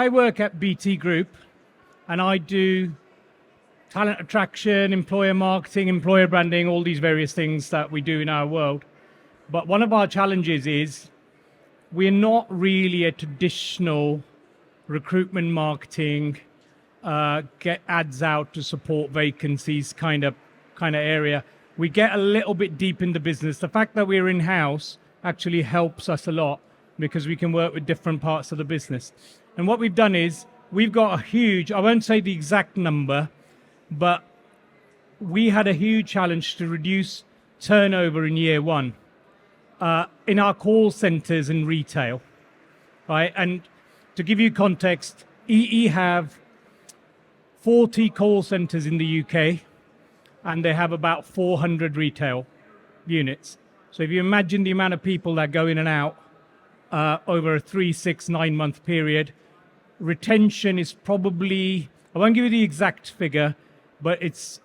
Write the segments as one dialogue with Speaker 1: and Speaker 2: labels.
Speaker 1: I work at BT Group, and I do talent attraction, employer marketing, employer branding, all these various things that we do in our world. But one of our challenges is we're not really a traditional recruitment marketing, get ads out to support vacancies kind of area. We get a little bit deep in the business. The fact that we're in-house actually helps us a lot because we can work with different parts of the business. And what we've done is we've got a huge, I won't say the exact number, but we had a huge challenge to reduce turnover in year one in our call centers in retail, right? And to give you context, EE have 40 call centers in the UK, and they have about 400 retail units. So if you imagine the amount of people that go in and out over a 3, 6, 9 month period, retention is probably, I won't give you the exact figure, but it's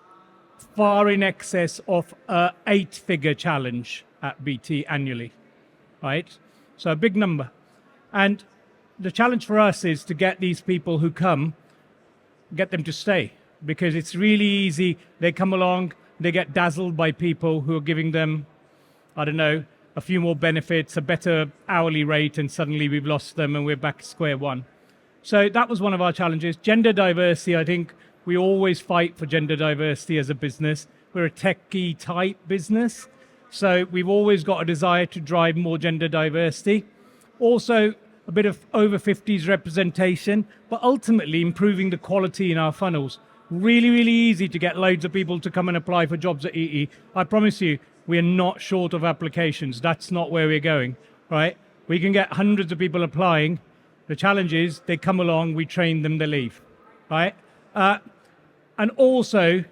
Speaker 1: far in excess of a 8-figure challenge at BT annually, right? So a big number. And the challenge for us is to get these people who come, get them to stay, because it's really easy. They come along, they get dazzled by people who are giving them, I don't know, a few more benefits, a better hourly rate, and suddenly we've lost them and we're back to square one. So that was one of our challenges. Gender diversity, I think we always fight for gender diversity as a business. We're a techie type business, so we've always got a desire to drive more gender diversity. Also, a bit of over 50s representation, but ultimately improving the quality in our funnels. Really, really easy to get loads of people to come and apply for jobs at EE. I promise you, we're not short of applications. That's not where we're going, right? We can get hundreds of people applying. The challenge is they come along, we train them, they leave, right? And also,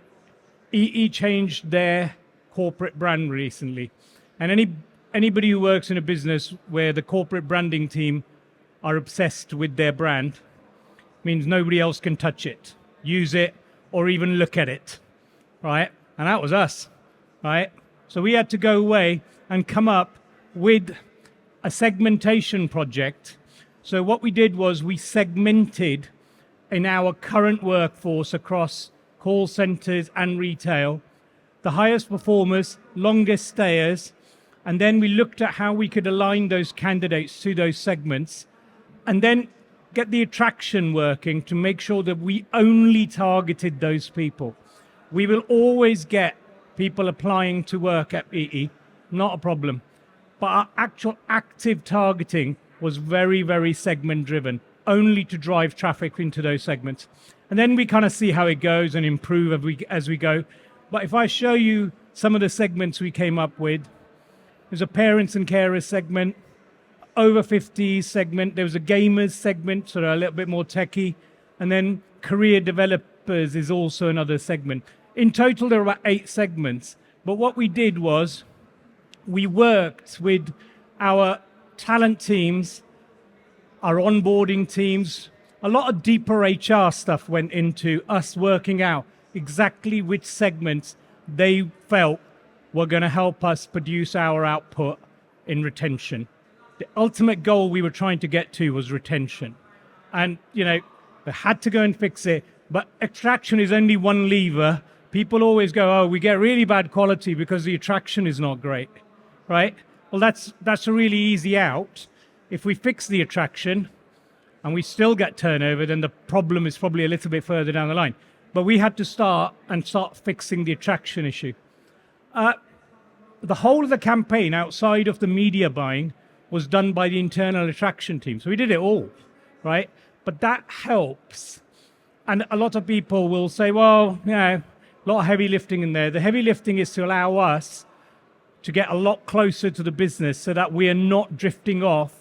Speaker 1: EE changed their corporate brand recently. And anybody who works in a business where the corporate branding team are obsessed with their brand means nobody else can touch it, use it, or even look at it, right? And that was us, right? So we had to go away and come up with a segmentation project. So what we did was we segmented in our current workforce across call centers and retail, the highest performers, longest stayers, and then we looked at how we could align those candidates to those segments, and then get the attraction working to make sure that we only targeted those people. We will always get people applying to work at EE, not a problem. But our actual active targeting was very, very segment driven, only to drive traffic into those segments. And then we kind of see how it goes and improve as we go. But if I show you some of the segments we came up with, there's a parents and carers segment, over 50s segment, there was a gamers segment, so they're a little bit more techie, and then career developers is also another segment. In total, there are about 8 segments. But what we did was we worked with our talent teams, our onboarding teams. A lot of deeper HR stuff went into us working out exactly which segments they felt were going to help us produce our output in retention. The ultimate goal we were trying to get to was retention. And, you know, we had to go and fix it. But attraction is only one lever. People always go, oh, we get really bad quality because the attraction is not great, right? Well, that's a really easy out. If we fix the attraction and we still get turnover, then the problem is probably a little bit further down the line. But we had to start fixing the attraction issue. The whole of the campaign outside of the media buying was done by the internal attraction team. So we did it all, right? But that helps. And a lot of people will say, well, you know, a lot of heavy lifting in there. The heavy lifting is to allow us to get a lot closer to the business so that we are not drifting off.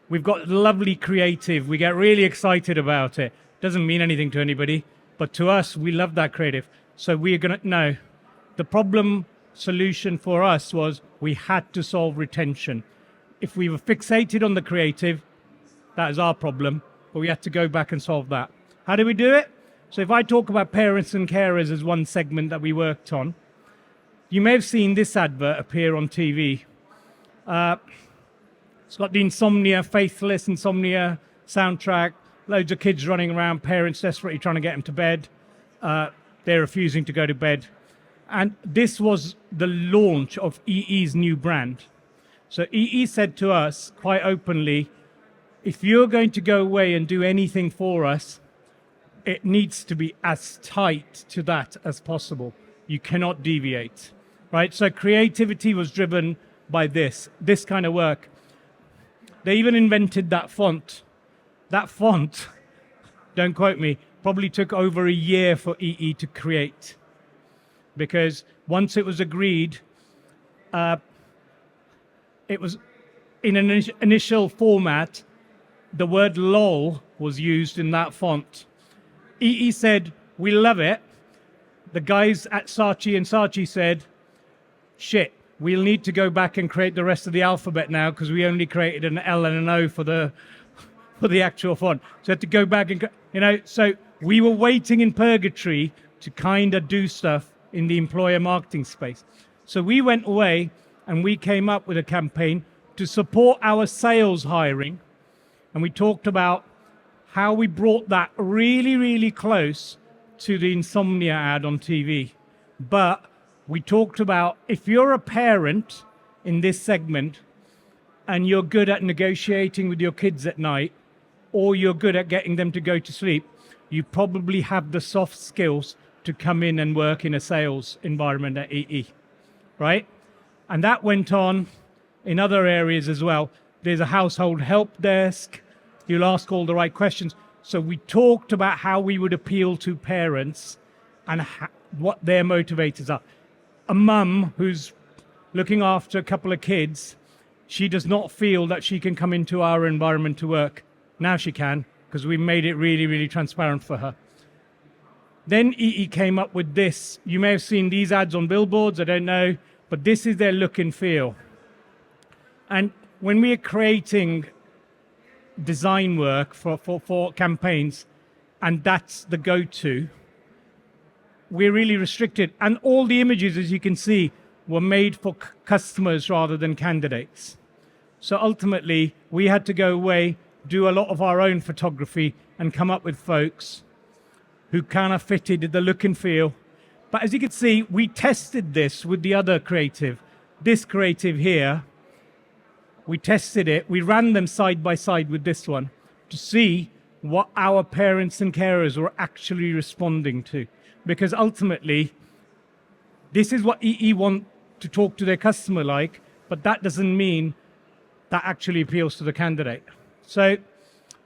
Speaker 1: We've got lovely creative. We get really excited about it. Doesn't mean anything to anybody, but to us, we love that creative. So we're going to know. The problem solution for us was we had to solve retention. If we were fixated on the creative, that is our problem, but we had to go back and solve that. How do we do it? So if I talk about parents and carers as one segment that we worked on, you may have seen this advert appear on TV. It's got the Insomnia, Faithless Insomnia soundtrack. loads of kids running around, parents desperately trying to get them to bed. They're refusing to go to bed. And this was the launch of EE's new brand. So EE said to us quite openly, if you're going to go away and do anything for us, it needs to be as tight to that as possible. You cannot deviate, right? So creativity was driven by this kind of work. They even invented that font. That font, don't quote me, probably took over a year for EE to create. Because once it was agreed, it was in an initial format, the word LOL was used in that font. EE said, we love it. The guys at Saatchi and Saatchi said, shit, we'll need to go back and create the rest of the alphabet now because we only created an L and an O for the actual font. So I had to go back and, so we were waiting in purgatory to kind of do stuff in the employer marketing space. So we went away and we came up with a campaign to support our sales hiring. And we talked about how we brought that really, really close to the insomnia ad on TV. But we talked about if you're a parent in this segment and you're good at negotiating with your kids at night, or you're good at getting them to go to sleep, you probably have the soft skills to come in and work in a sales environment at EE, right? And that went on in other areas as well. There's a household help desk. You'll ask all the right questions. So we talked about how we would appeal to parents and what their motivators are. A mum who's looking after a couple of kids, she does not feel that she can come into our environment to work. Now she can, because we made it really, really transparent for her. Then EE came up with this. You may have seen these ads on billboards, I don't know, but this is their look and feel. And when we are creating design work for campaigns, and that's the go-to, we're really restricted. And all the images, as you can see, were made for customers rather than candidates. So ultimately, we had to go away, do a lot of our own photography, and come up with folks who kind of fitted the look and feel. But as you can see, we tested this with the other creative. This creative here, we tested it. We ran them side by side with this one to see what our parents and carers were actually responding to. Because ultimately, this is what EE want to talk to their customer like, but that doesn't mean that actually appeals to the candidate. So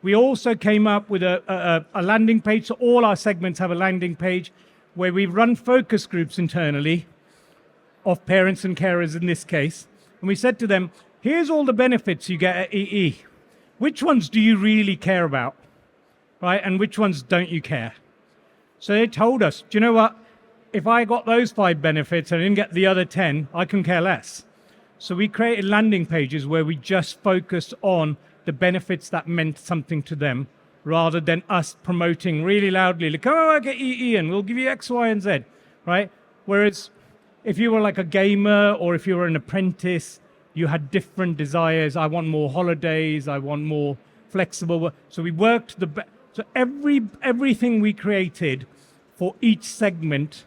Speaker 1: we also came up with a landing page. So all our segments have a landing page where we run focus groups internally of parents and carers in this case. And we said to them, here's all the benefits you get at EE. Which ones do you really care about, right? And which ones don't you care? So they told us, do you know what? If I got those 5 benefits and I didn't get the other 10, I can care less. So we created landing pages where we just focused on the benefits that meant something to them, rather than us promoting really loudly, like, come and work at EE and we'll give you X, Y, and Z, right? Whereas if you were like a gamer or if you were an apprentice, you had different desires. I want more holidays. I want more flexible work. So we worked so everything we created for each segment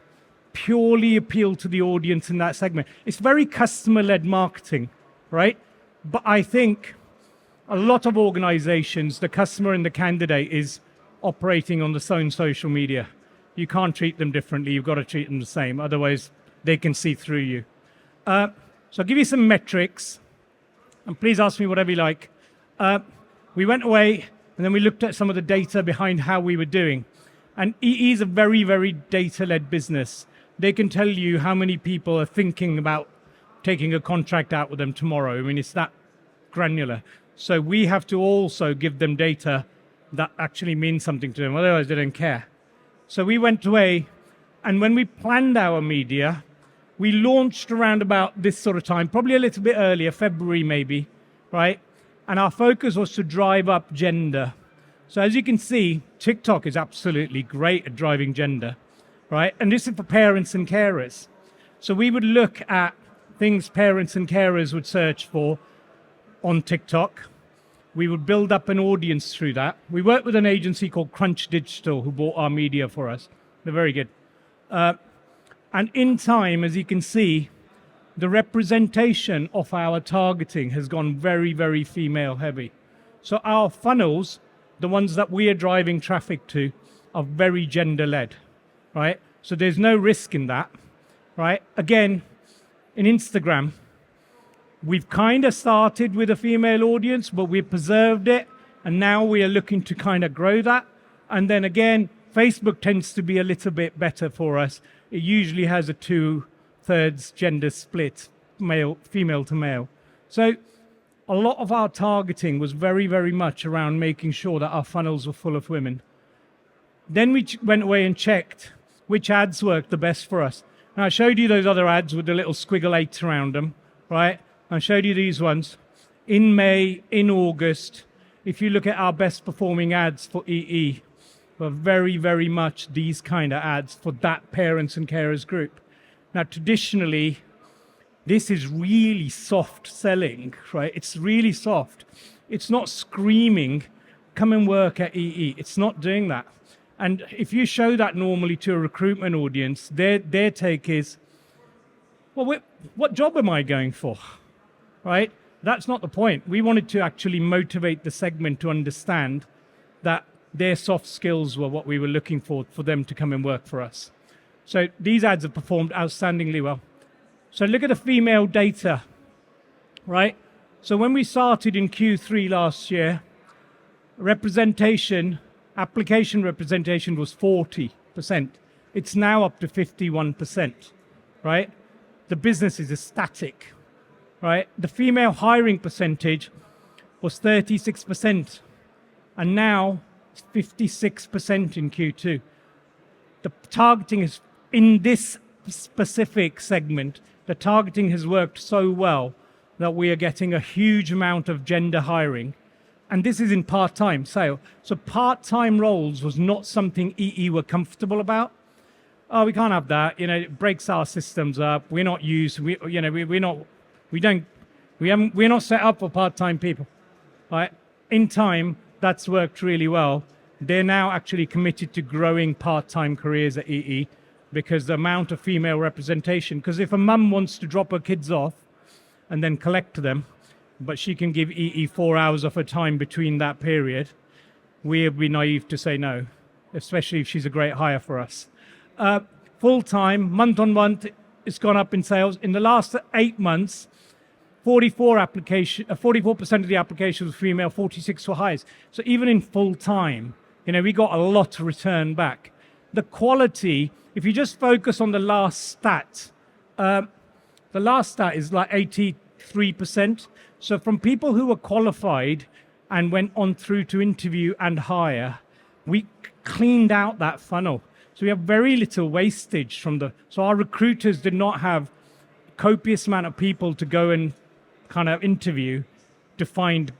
Speaker 1: purely appealed to the audience in that segment. It's very customer-led marketing, right? But I think a lot of organizations, the customer and the candidate is operating on the own social media. You can't treat them differently. You've got to treat them the same. Otherwise, they can see through you. So I'll give you some metrics, and please ask me whatever you like. We went away, and then we looked at some of the data behind how we were doing. And EE is a very, very data-led business. They can tell you how many people are thinking about taking a contract out with them tomorrow. I mean, it's that granular. So we have to also give them data that actually means something to them. Otherwise, they don't care. So we went away, and when we planned our media, we launched around about this sort of time, probably a little bit earlier, February maybe, right? And our focus was to drive up gender. So as you can see, TikTok is absolutely great at driving gender, right? And this is for parents and carers. So we would look at things parents and carers would search for on TikTok, We would build up an audience through that. We worked with an agency called Crunch Digital who bought our media for us. They're very good. And in time, as you can see, the representation of our targeting has gone very, very female heavy. So our funnels, the ones that we are driving traffic to, are very gender led, right? So there's no risk in that, right? Again, in Instagram, we've kind of started with a female audience, but we've preserved it. And now we are looking to kind of grow that. And then again, Facebook tends to be a little bit better for us. It usually has a 2/3 gender split, female to male. So a lot of our targeting was very, very much around making sure that our funnels were full of women. Then we went away and checked which ads worked the best for us. Now I showed you those other ads with the little squiggle 8 around them, right? I showed you these ones. In May, in August, if you look at our best performing ads for EE, were very, very much these kind of ads for that parents and carers group. Now, traditionally, this is really soft selling, right? It's really soft. It's not screaming, come and work at EE. It's not doing that. And if you show that normally to a recruitment audience, their take is, well, what job am I going for, right? That's not the point. We wanted to actually motivate the segment to understand that their soft skills were what we were looking for them to come and work for us. So these ads have performed outstandingly well. So look at the female data, right? So when we started in Q3 last year, application representation was 40%. It's now up to 51%, right? The business is static, right? The female hiring percentage was 36%, and now it's 56% in Q2. The targeting is, in this specific segment, the targeting has worked so well that we are getting a huge amount of gender hiring. And this is in part-time sale. So part-time roles was not something EE were comfortable about. Oh, we can't have that. It breaks our systems up. We're not used. We're not set up for part-time people. Right? In time, that's worked really well. They're now actually committed to growing part-time careers at EE because the amount of female representation. Because if a mum wants to drop her kids off and then collect them, but she can give EE 4 hours of her time between that period, we'd be naive to say no, especially if she's a great hire for us. Full-time, month-on-month, it's gone up in sales. In the last 8 months, 44% of the applications were female, 46 were hires. So even in full-time, we got a lot to return back. The quality, if you just focus on the last stat, the last stat is like 83%. So from people who were qualified and went on through to interview and hire, we cleaned out that funnel. So we have very little wastage so our recruiters did not have copious amount of people to go and kind of interview to find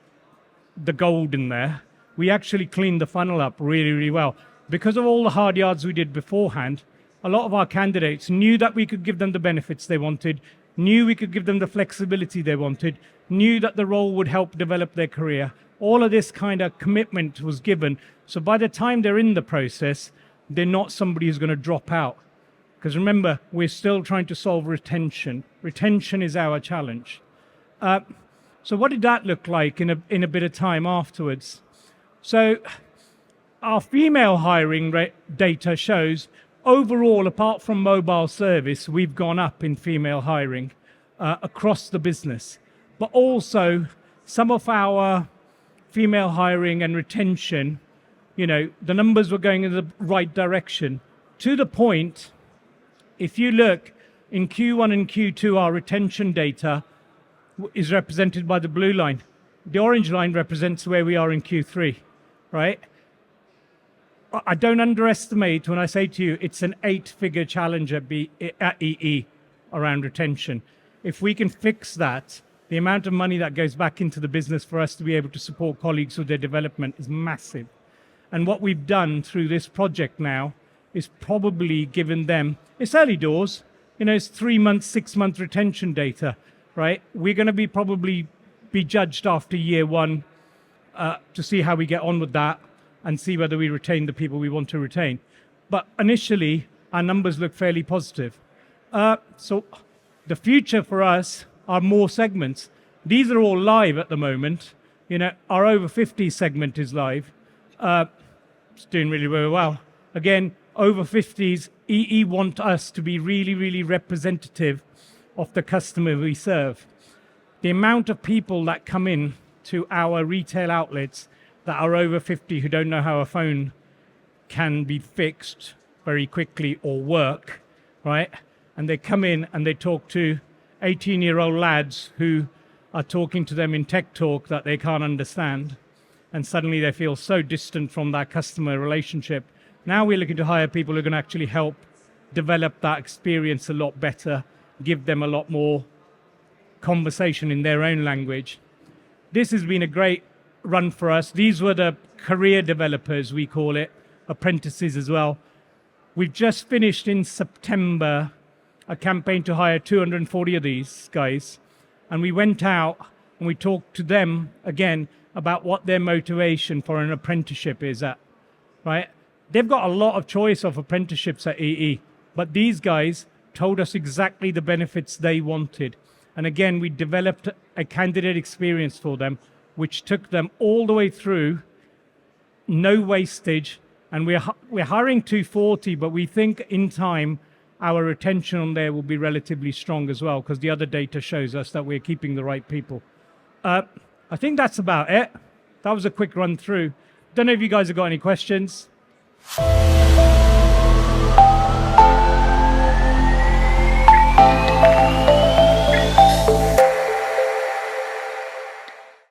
Speaker 1: the gold in there. We actually cleaned the funnel up really, really well. Because of all the hard yards we did beforehand, a lot of our candidates knew that we could give them the benefits they wanted, knew we could give them the flexibility they wanted, knew that the role would help develop their career. All of this kind of commitment was given. So by the time they're in the process, they're not somebody who's going to drop out. Because remember, we're still trying to solve retention. Retention is our challenge. So what did that look like in a bit of time afterwards? So our female hiring data shows overall, apart from mobile service, we've gone up in female hiring across the business. But also some of our female hiring and retention, the numbers were going in the right direction. To the point, if you look in Q1 and Q2, our retention data is represented by the blue line. The orange line represents where we are in Q3, right? I don't underestimate when I say to you, it's an 8-figure challenge at EE around retention. If we can fix that, the amount of money that goes back into the business for us to be able to support colleagues with their development is massive. And what we've done through this project now is probably given them, it's early doors, it's 3 months, 6 month retention data, right? We're going to probably be judged after year 1 to see how we get on with that and see whether we retain the people we want to retain. But initially, our numbers look fairly positive. So the future for us are more segments. These are all live at the moment. Our over 50 segment is live. It's doing really, really well. Again, over 50s, EE want us to be really, really representative of the customer we serve. The amount of people that come in to our retail outlets that are over 50 who don't know how a phone can be fixed very quickly or work, right? And they come in and they talk to 18-year-old lads who are talking to them in tech talk that they can't understand. And suddenly they feel so distant from that customer relationship. Now we're looking to hire people who are going to actually help develop that experience a lot better, give them a lot more conversation in their own language. This has been a great run for us. These were the career developers, we call it, apprentices as well. We've just finished in September a campaign to hire 240 of these guys. And we went out and we talked to them again about what their motivation for an apprenticeship is at, right? They've got a lot of choice of apprenticeships at EE, but these guys told us exactly the benefits they wanted. And again, we developed a candidate experience for them, which took them all the way through, no wastage. And we're hiring 240, but we think in time, our retention on there will be relatively strong as well, because the other data shows us that we're keeping the right people. I think that's about it. That was a quick run through. Don't know if you guys have got any questions.